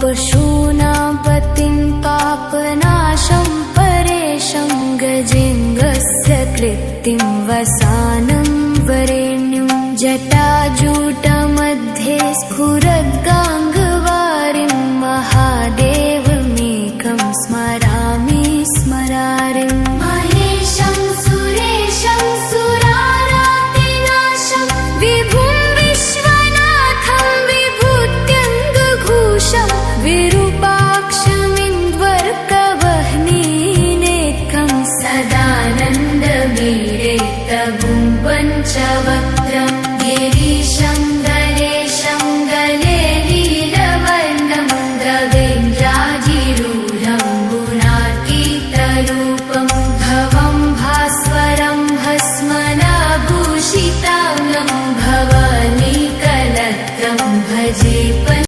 पशूनां पतिं पापनाशं परेशं गजेन्द्रस्य कृत्तिं वसानं वरेण्यं जटाजूटमध्ये स्फुरद्गाङ्गवारिं महादेवमेकं स्मरामि स्मरारिम् महेशं सुरेशं सुरारातिनाशं विभुं विश्वनाथं विभूत्यङ्गघोषं विरूपाक्षमिन्द्वर्कवह्निनेत्रं सदानन्दवीरेतगुं पञ्चवक्त्रम्